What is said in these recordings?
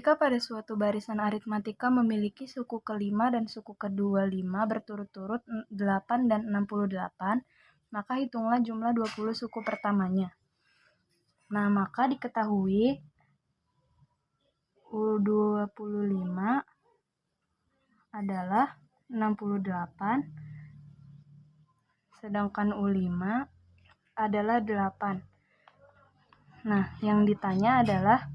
Jika pada suatu barisan aritmatika memiliki suku kelima dan suku kedua 5 berturut-turut 8 dan 68, maka hitunglah jumlah 20 suku pertamanya. Nah, maka diketahui U25 adalah 68, sedangkan U5 adalah 8. Nah, yang ditanya adalah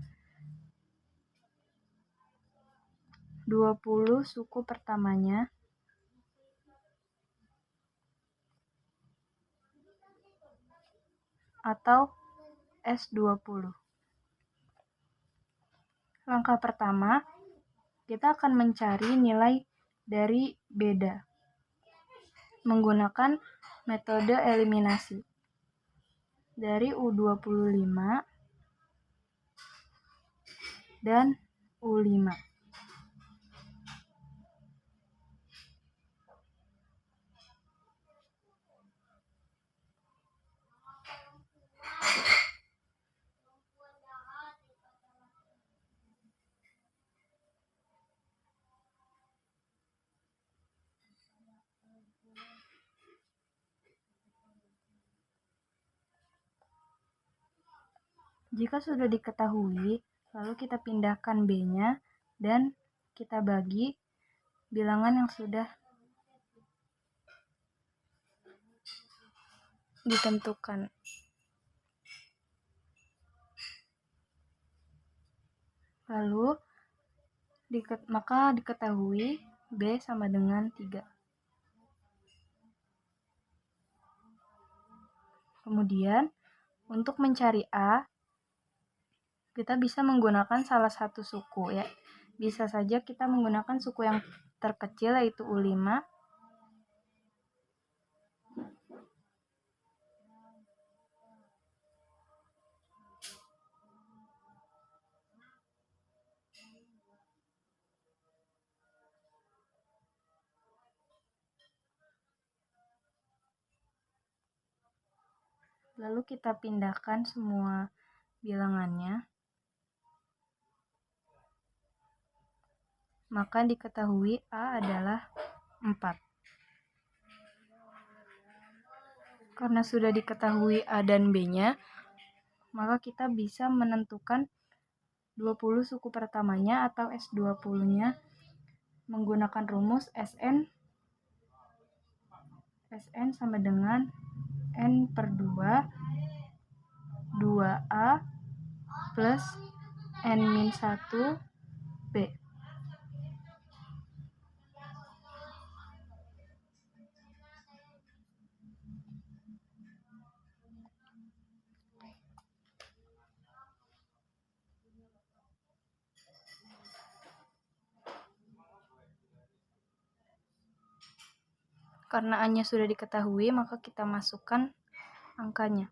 20 suku pertamanya atau S20. Langkah pertama, kita akan mencari nilai dari beda menggunakan metode eliminasi. Dari U25 dan U5. Jika sudah diketahui, lalu kita pindahkan B-nya dan kita bagi bilangan yang sudah ditentukan. Lalu maka diketahui B sama dengan 3. Kemudian untuk mencari A, kita bisa menggunakan salah satu suku ya. Bisa saja kita menggunakan suku yang terkecil yaitu U5. Lalu kita pindahkan semua bilangannya. Maka diketahui A adalah 4. Karena sudah diketahui A dan B-nya, maka kita bisa menentukan 20 suku pertamanya atau S20-nya menggunakan rumus SN sama dengan N per 2, 2A plus N-1 B. Karena A-nya sudah diketahui, maka kita masukkan angkanya.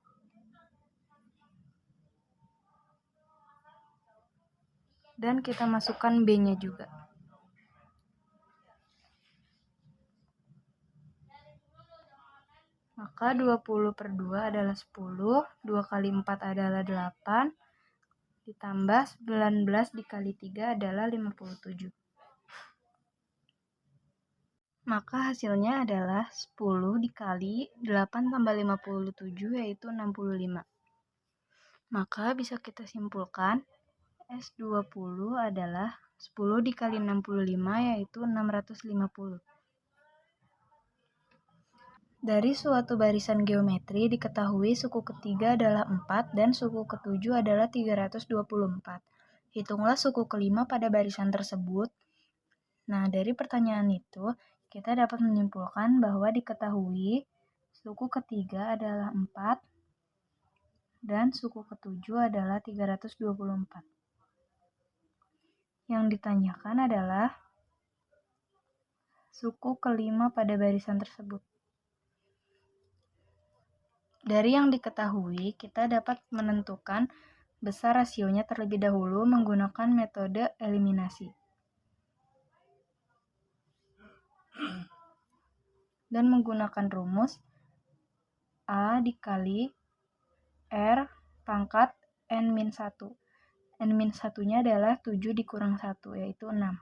Dan kita masukkan B-nya juga. Maka 20 per 2 adalah 10, 2 kali 4 adalah 8, ditambah 19 dikali 3 adalah 57. Maka hasilnya adalah 10 dikali 8 tambah 57 yaitu 65. Maka bisa kita simpulkan S20 adalah 10 dikali 65 yaitu 650. Dari suatu barisan geometri diketahui suku ketiga adalah 4 dan suku ketujuh adalah 324. Hitunglah suku kelima pada barisan tersebut. Nah, dari pertanyaan itu, kita dapat menyimpulkan bahwa diketahui suku ketiga adalah 4 dan suku ketujuh adalah 324. Yang ditanyakan adalah suku kelima pada barisan tersebut. Dari yang diketahui, kita dapat menentukan besar rasionya terlebih dahulu menggunakan metode eliminasi. Dan menggunakan rumus A dikali R pangkat N-1. N-1-nya adalah 7 dikurang 1, yaitu 6.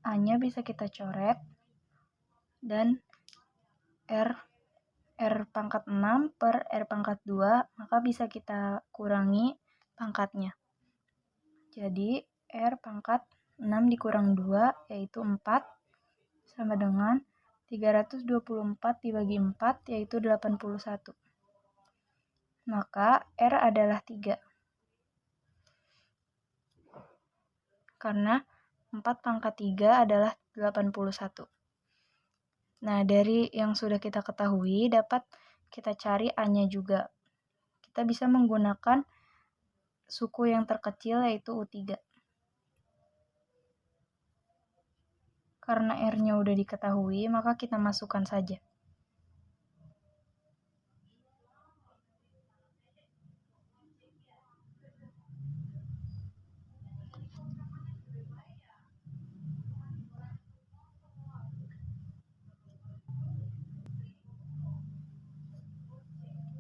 A-nya bisa kita coret, dan R pangkat 6 per R pangkat 2, maka bisa kita kurangi pangkatnya. Jadi, R pangkat 6 dikurang 2, yaitu 4, sama dengan 324 dibagi 4, yaitu 81. Maka R adalah 3. Karena 4 pangkat 3 adalah 81. Nah, dari yang sudah kita ketahui, dapat kita cari A-nya juga. Kita bisa menggunakan suku yang terkecil, yaitu U3. Karena R-nya udah diketahui, maka kita masukkan saja.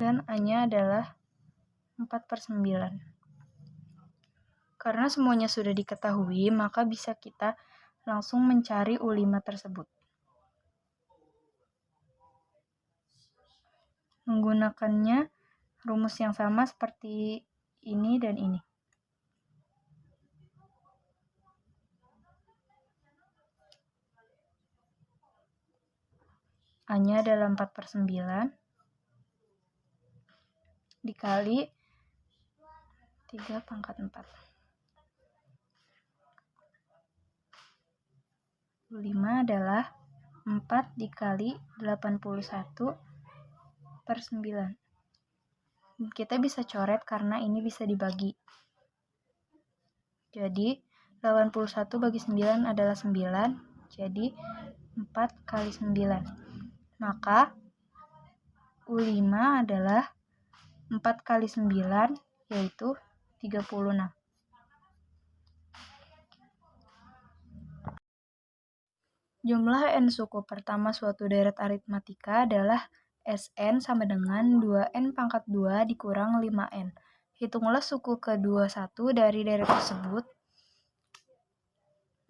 Dan A-nya adalah 4/9. Karena semuanya sudah diketahui, maka bisa kita langsung mencari U5 tersebut. Menggunakannya rumus yang sama seperti ini dan ini. A-nya adalah 4/9 dikali 3 pangkat 4. U5 adalah 4 dikali 81/9. Kita bisa coret karena ini bisa dibagi. Jadi, 81 bagi 9 adalah 9, jadi 4 kali 9. Maka, U5 adalah 4 kali 9, yaitu 36. Jumlah N suku pertama suatu deret aritmatika adalah Sn sama dengan 2N pangkat 2 dikurang 5N. Hitunglah suku ke-21 dari deret tersebut.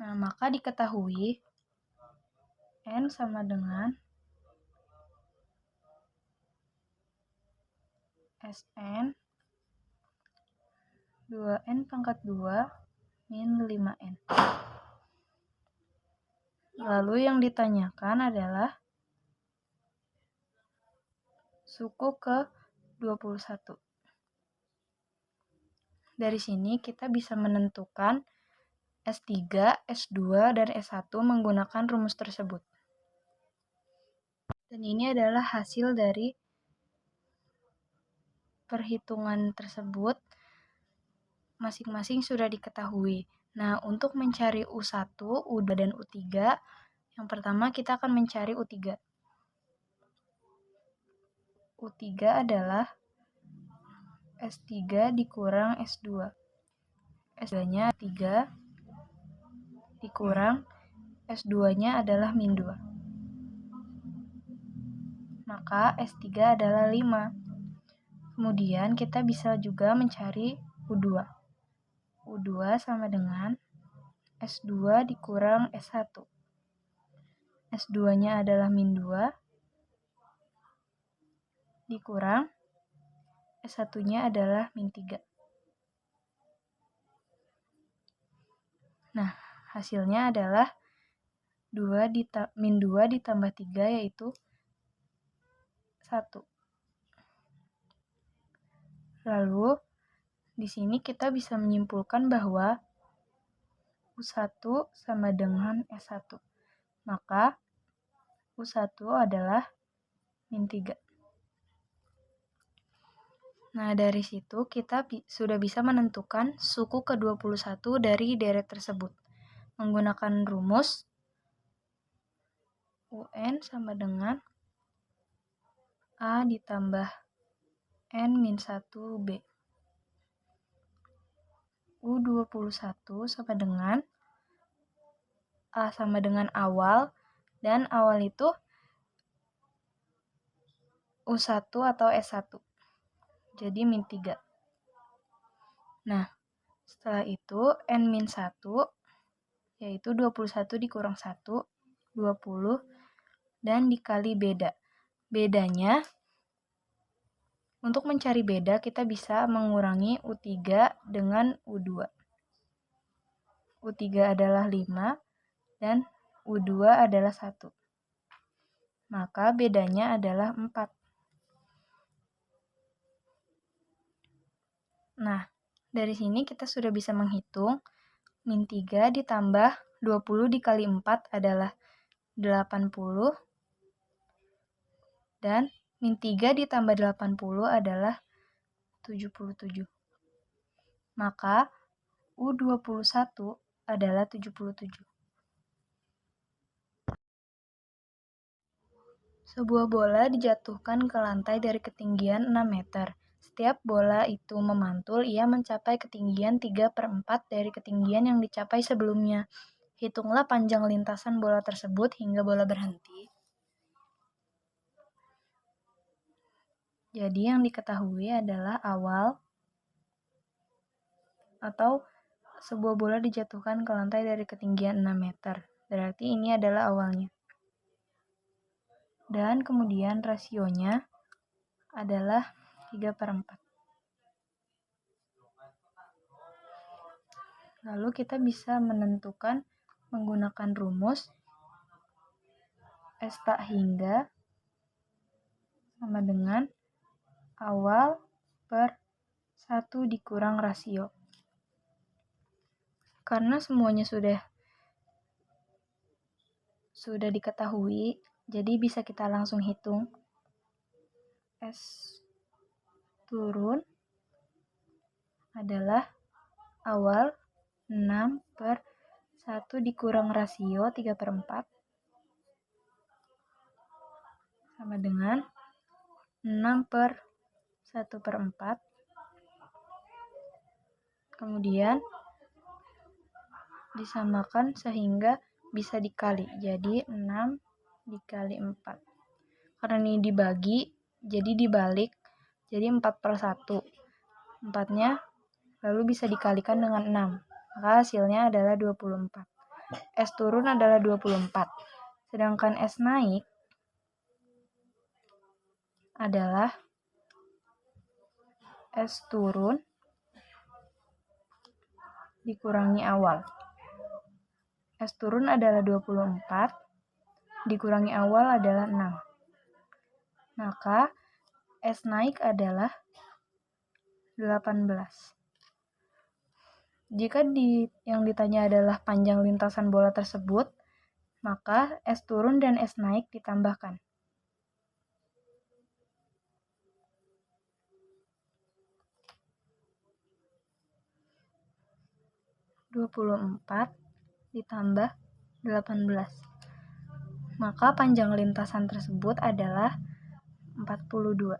Nah, maka diketahui N sama dengan Sn 2N pangkat 2 min 5N. Lalu yang ditanyakan adalah suku ke-21. Dari sini kita bisa menentukan S3, S2, dan S1 menggunakan rumus tersebut. Dan ini adalah hasil dari perhitungan tersebut, masing-masing sudah diketahui. Nah, untuk mencari U1, U2, dan U3, yang pertama kita akan mencari U3. U3 adalah S3 dikurang S2. S2-nya 3 dikurang S2-nya adalah min 2. Maka S3 adalah 5. Kemudian kita bisa juga mencari U2. U2 sama dengan S2 dikurang S1. S2-nya adalah min 2 dikurang S1-nya adalah min 3. Nah, hasilnya adalah min 2 ditambah 3, yaitu 1. Lalu, di sini kita bisa menyimpulkan bahwa U1 sama dengan S1. Maka, U1 adalah min 3. Nah, dari situ kita sudah bisa menentukan suku ke-21 dari deret tersebut. Menggunakan rumus UN sama dengan A ditambah N min 1B. U21 sama dengan A sama dengan awal, dan awal itu U1 atau S1. Jadi min 3. Nah, setelah itu N-1 yaitu 21 dikurang 1, 20, dan dikali beda. Bedanya, untuk mencari beda kita bisa mengurangi U3 dengan U2. U3 adalah 5 dan U2 adalah 1. Maka bedanya adalah 4. Nah, dari sini kita sudah bisa menghitung min 3 ditambah 20 dikali 4 adalah 80, dan min 3 ditambah 80 adalah 77. Maka U21 adalah 77. Sebuah bola dijatuhkan ke lantai dari ketinggian 6 meter. Setiap bola itu memantul, ia mencapai ketinggian 3/4 dari ketinggian yang dicapai sebelumnya. Hitunglah panjang lintasan bola tersebut hingga bola berhenti. Jadi yang diketahui adalah awal atau sebuah bola dijatuhkan ke lantai dari ketinggian 6 meter. Berarti ini adalah awalnya. Dan kemudian rasionya adalah 3/4. Lalu kita bisa menentukan menggunakan rumus S tak hingga sama dengan awal per 1 dikurang rasio. Karena semuanya sudah diketahui, jadi bisa kita langsung hitung. S turun adalah awal 6/1 dikurang rasio 3/4 sama dengan 6/1/4. Kemudian disamakan sehingga bisa dikali. Jadi 6 dikali 4. Karena ini dibagi, jadi dibalik. Jadi 4/1. 4-nya lalu bisa dikalikan dengan 6. Maka hasilnya adalah 24. S turun adalah 24. Sedangkan S naik adalah S turun dikurangi awal. S turun adalah 24, dikurangi awal adalah 6. Maka S naik adalah 18. Jika yang ditanya adalah panjang lintasan bola tersebut, maka S turun dan S naik ditambahkan. 24 ditambah 18. Maka panjang lintasan tersebut adalah 42.